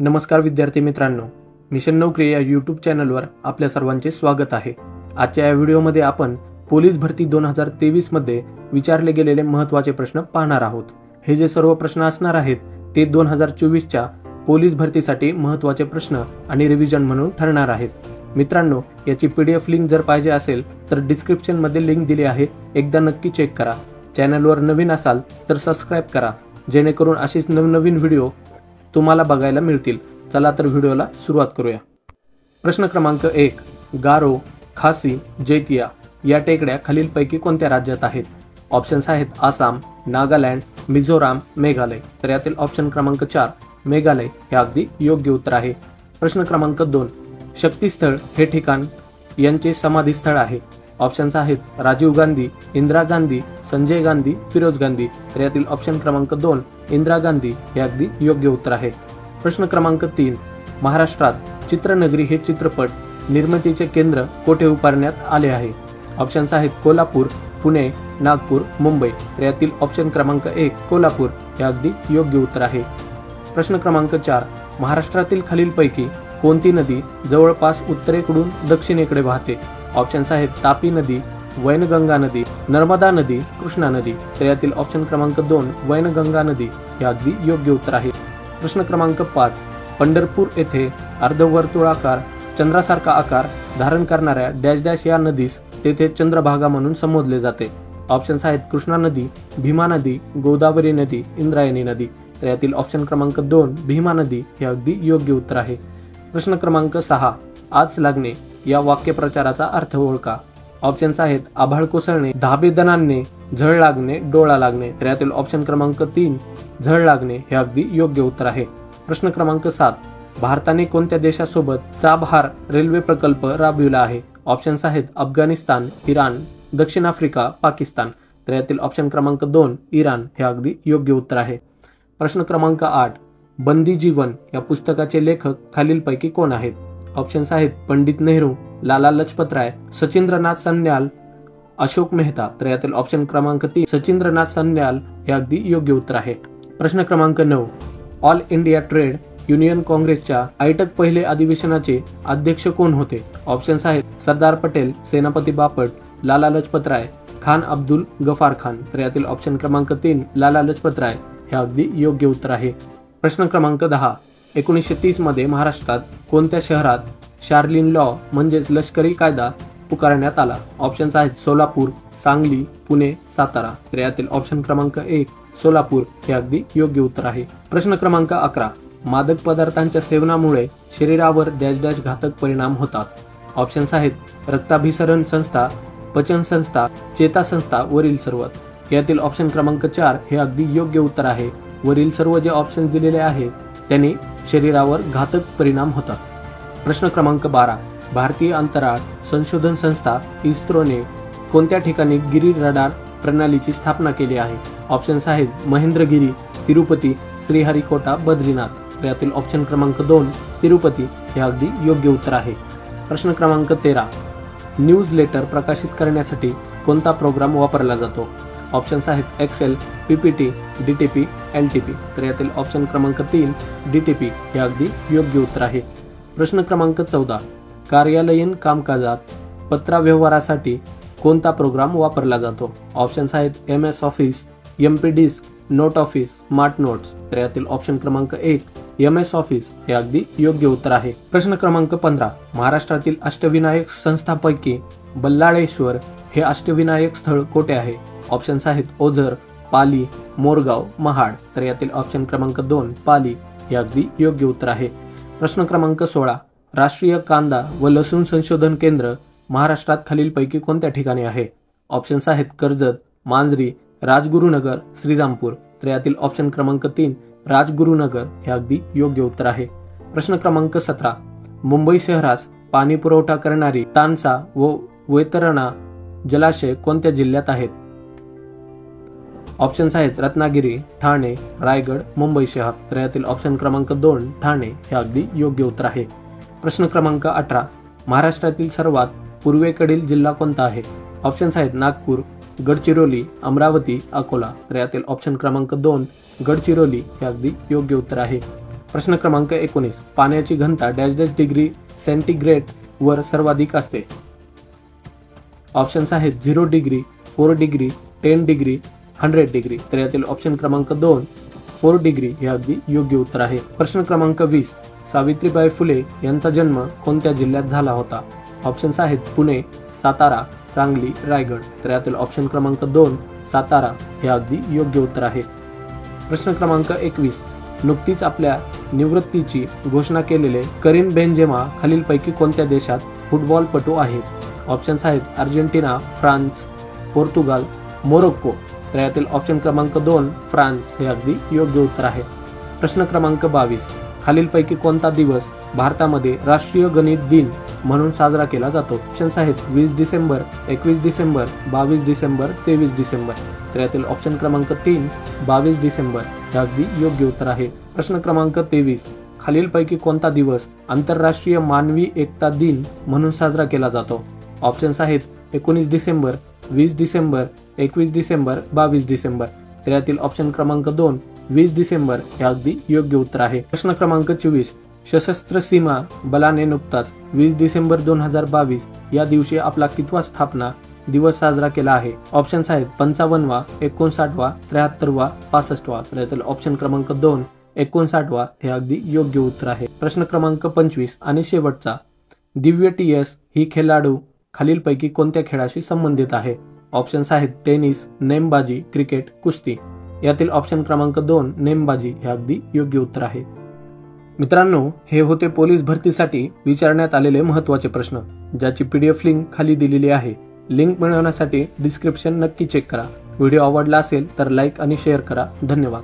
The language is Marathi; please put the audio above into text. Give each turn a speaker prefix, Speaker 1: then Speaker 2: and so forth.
Speaker 1: नमस्कार विद्यार्थी मित्रांनो, मिशन नोकरी या यूट्यूब चॅनलवर आपल्या सर्वांचे स्वागत आहे। आजच्या या व्हिडिओमध्ये आपण पोलीस भरती 2023 मध्ये विचारले गेलेले महत्त्वाचे प्रश्न पाहणार आहोत। हे जे सर्व प्रश्न असणार आहेत ते 2024 च्या पोलीस भरतीसाठी महत्त्वाचे प्रश्न आणि रिव्हिजन म्हणून ठरणार आहेत। मित्रांनो, याची PDF लिंक जर पाहिजे असेल तर डिस्क्रिप्शन मध्ये लिंक दिली आहे, एकदा नक्की चेक करा। चॅनलवर नवीन असाल तर सबस्क्राइब करा, जेणेकरून अशीच नवनवीन व्हिडिओ तुम्हाला बघायला मिळतील। चला तर व्हिडिओला सुरुवात करूया। प्रश्न क्रमांक 1, गारो, खासी, जैतिया या टेकड्या खालीलपैकी कोणत्या राज्यात आहेत? ऑप्शन्स आहेत आसाम, नागालँड, मिझोराम, मेघालय। तर यातील ऑप्शन क्रमांक 4 मेघालय हे अगदी योग्य उत्तर आहे। प्रश्न क्रमांक 2, शक्तिस्थळ हे ठिकाण यांचे समाधी स्थळ आहे। ऑप्शन्स आहेत राजीव गांधी, इंदिरा गांधी, संजय गांधी, फिरोज गांधी। तर यातील ऑप्शन क्रमांक 2 इंदिरा गांधी हे अगदी योग्य उत्तर आहे। प्रश्न क्रमांक 3, महाराष्ट्रात चित्रनगरी हे चित्रपट निर्मितीचे केंद्र कोठे उभारण्यात आले आहे? ऑप्शन्स आहेत कोल्हापूर, पुणे, नागपूर, मुंबई। तर यातील ऑप्शन क्रमांक 1 कोल्हापूर हे अगदी योग्य उत्तर आहे। प्रश्न क्रमांक 4, महाराष्ट्रातील खालीलपैकी कोणती नदी जवळपास उत्तरेकडून दक्षिणेकडे वाहते? ऑप्शन्स आहेत तापी नदी, वैनगंगा नदी, नर्मदा नदी, कृष्णा नदी। तर यातील ऑप्शन क्रमांक 2 वैनगंगा नदी हे अगदी योग्य उत्तर आहे। प्रश्न क्रमांक 5, पंढरपूर येथे अर्धवर्तुळाकार चंद्रासारखा आकार धारण करणाऱ्या डॅश डॅश या नदीस तेथे चंद्रभागा म्हणून संबोधले जाते। ऑप्शन्स आहेत कृष्णा नदी, भीमा नदी, गोदावरी नदी, इंद्रायणी नदी। तर यातील ऑप्शन क्रमांक 2 भीमा नदी हे अगदी योग्य उत्तर आहे। प्रश्न क्रमांक 6, आज लागणे या वाक्यप्रचाराचा अर्थ ओळखा। ऑप्शन्स आहेत आभाळ कोसळणे, धाबेदनाने, झळ लागणे, डोळा लागणे। तर यातील ऑप्शन क्रमांक 3 झळ लागणे हे अगदी योग्य उत्तर आहे। प्रश्न क्रमांक 7, भारताने कोणत्या देशासोबत चाबहार रेल्वे प्रकल्प राबविला आहे? ऑप्शन्स आहेत अफगाणिस्तान, इराण, दक्षिण आफ्रिका, पाकिस्तान। तर यातील ऑप्शन क्रमांक 2 इराण हे अगदी योग्य उत्तर आहे। प्रश्न क्रमांक 8, बंदी जीवन या पुस्तकाचे लेखक खालीलपैकी कोण आहेत? ऑप्शन्स आहेत पंडित नेहरू, लाला लजपत राय, सचिंद्रनाथ सन्याल, अशोक मेहता। तर यातील ऑप्शन क्रमांक 3 सचिंद्रनाथ सन्याल हे अगदी योग्य उत्तर आहे। प्रश्न क्रमांक 9, ऑल इंडिया ट्रेड युनियन काँग्रेसच्या आयटक पहिले अधिवेशनाचे अध्यक्ष कोण होते? ऑप्शन्स आहेत सरदार पटेल, सेनापती बापट, लाला लजपत राय, खान अब्दुल गफार खान। तर यातील ऑप्शन क्रमांक 3 लाला लजपत राय हे अगदी योग्य उत्तर आहे। प्रश्न क्रमांक 10, 1930 मध्ये महाराष्ट्रात कोणत्या शहरात शार्लिन लॉ म्हणजेच लष्करी कायदा पुकारण्यात आला? ऑप्शन्स आहेत सोलापूर, सांगली, पुणे, सातारा। तर यातील ऑप्शन क्रमांक 1 सोलापूर हे अगदी योग्य उत्तर आहे। प्रश्न क्रमांक 11, मादक पदार्थांच्या सेवनामुळे शरीरावर डॅश डॅश घातक परिणाम होतात। ऑप्शन्स आहेत रक्ताभिसरण संस्था, पचन संस्था, चेता संस्था, वरील सर्व। यातील ऑप्शन क्रमांक 4 हे अगदी योग्य उत्तर आहे। वरील सर्व जे ऑप्शन दिलेले आहेत त्यांनी शरीरावर घातक परिणाम होतात। प्रश्न क्रमांक 12, भारतीय अंतराळ संशोधन संस्था इस्रोने कोणत्या ठिकाणी गिरी रडार प्रणालीची स्थापना केली आहे? ऑप्शन्स आहेत महेंद्रगिरी, तिरुपती, श्रीहरिकोटा, बद्रीनाथ। यातील ऑप्शन क्रमांक 2 तिरुपती हे अगदी योग्य उत्तर आहे। प्रश्न क्रमांक 13, न्यूज लेटर प्रकाशित करण्यासाठी कोणता प्रोग्राम वापरला जातो? ऑप्शन्स आहेत एक्सेल, PPT, DTP, LTP। तर यातील ऑप्शन क्रमांक 3 DTP हे अगदी योग्य उत्तर आहे। प्रश्न क्रमांक 14, कार्यालयीन कामकाजात पत्रव्यवहारासाठी कोणता प्रोग्राम वापरला जातो? ऑप्शन्स आहेत MS office, MP disk, note office, smart notes. तर यातील ऑप्शन क्रमांक 1 MS ऑफिस हे अगदी योग्य उत्तर आहे। प्रश्न क्रमांक 15, महाराष्ट्रातील अष्टविनायक संस्थांपैकी बल्लाळेश्वर हे अष्टविनायक स्थळ कोठे आहे? ऑप्शन्स आहेत ओझर, पाली, मोरगाव, महाड। तर यातील ऑप्शन क्रमांक 2 पाली हे अगदी योग्य उत्तर आहे। प्रश्न क्रमांक 16, राष्ट्रीय कांदा व लसूण संशोधन केंद्र महाराष्ट्रात खालीलपैकी कोणत्या ठिकाणी आहे? ऑप्शन्स आहेत कर्जत, मांजरी, राजगुरुनगर, श्रीरामपूर। तर यातील ऑप्शन क्रमांक 3 राजगुरुनगर हे अगदी योग्य उत्तर आहे। प्रश्न क्रमांक 17, मुंबई शहरास पाणी पुरवठा करणारी तानसा व वैतरणा जलाशय कोणत्या जिल्ह्यात आहेत? ऑप्शन्स आहेत रत्नागिरी, ठाणे, रायगड, मुंबई शहर। तर यातील ऑप्शन क्रमांक 2 ठाणे हे अगदी योग्य उत्तर आहे। प्रश्न क्रमांक 18, महाराष्ट्रातील सर्वात पूर्वेकडील जिल्हा कोणता आहे? ऑप्शन्स आहेत नागपूर, गडचिरोली, अमरावती, अकोला। तर यातील ऑप्शन क्रमांक 2 गडचिरोली हे अगदी योग्य उत्तर आहे। प्रश्न क्रमांक 19. पाण्याची घनता डॅश डॅश डिग्री सेंटीग्रेड वर सर्वाधिक असते. ऑप्शन्स आहेत 0 डिग्री, 4 डिग्री, 10 डिग्री, 100 डिग्री. तर यातील ऑप्शन क्रमांक 2 4 डिग्री हे अगदी योग्य उत्तर आहे. प्रश्न क्रमांक 20. सावित्रीबाई फुले यांचा जन्म कोणत्या जिल्ह्यात झाला होता. ऑप्शन्स आहेत पुणे, सातारा, सांगली, रायगड. तर यातील ऑप्शन क्रमांक 2 सातारा हे अगदी योग्य उत्तर आहे. प्रश्न क्रमांक 21. नुकतीच आपल्या निवृत्तीची घोषणा केलेले करीम बेंजेमा खालीलपैकी कोणत्या देशात फुटबॉलपटू आहेत. ऑप्शन्स आहेत अर्जेंटिना, फ्रान्स, पोर्तुगाल, मोरोक्को. तर यातील ऑप्शन क्रमांक 2 फ्रान्स हे अगदी योग्य उत्तर आहे. प्रश्न क्रमांक 22. खालीलपैकी कोणता दिवस भारतामध्ये राष्ट्रीय गणित दिन म्हणून साजरा केला जातो. ऑप्शन्स आहेत 20 डिसेंबर, 21 डिसेंबर, 22 डिसेंबर, 23 डिसेंबर. तर यातील ऑप्शन क्रमांक 3 22 डिसेंबर हे अगदी योग्य उत्तर आहे. प्रश्न क्रमांक 23. खालीलपैकी कोणता दिवस आंतरराष्ट्रीय मानवी एकता दिन म्हणून साजरा केला जातो. ऑप्शन्स आहेत 19 डिसेंबर, 20 डिसेंबर, 21 डिसेंबर, 22 डिसेंबर. तर यातील ऑप्शन क्रमांक 2 20 डिसेंबर हे अगदी योग्य उत्तर आहे. प्रश्न क्रमांक 24. सशस्त्र सीमा बलाने नुकताच 20 डिसेंबर 2022 या दिवशी आपला कितवा स्थापना दिवस साजरा केला आहे. ऑप्शन्स आहेत 55वा, 59वा, 73वा, 65वा. तर यातील ऑप्शन क्रमांक 2 59वा हे अगदी योग्य उत्तर आहे. प्रश्न क्रमांक 25 आणि शेवटचा. दिव्य टीएस ही खेळाडू खालीलपैकी कोणत्या खेळाशी संबंधित आहे. ऑप्शन्स आहेत टेनिस, नेमबाजी, क्रिकेट, कुस्ती. यातील ऑप्शन क्रमांक 2 नेमबाजी हे अगदी योग्य उत्तर आहे. मित्रांनो, हे होते पोलीस भरतीसाठी विचारण्यात आलेले महत्त्वाचे प्रश्न, ज्याची PDF लिंक खाली दिलेली आहे. लिंक मिळवण्यासाठी डिस्क्रिप्शन नक्की चेक करा. व्हिडिओ आवडला असेल तर लाईक आणि शेअर करा. धन्यवाद.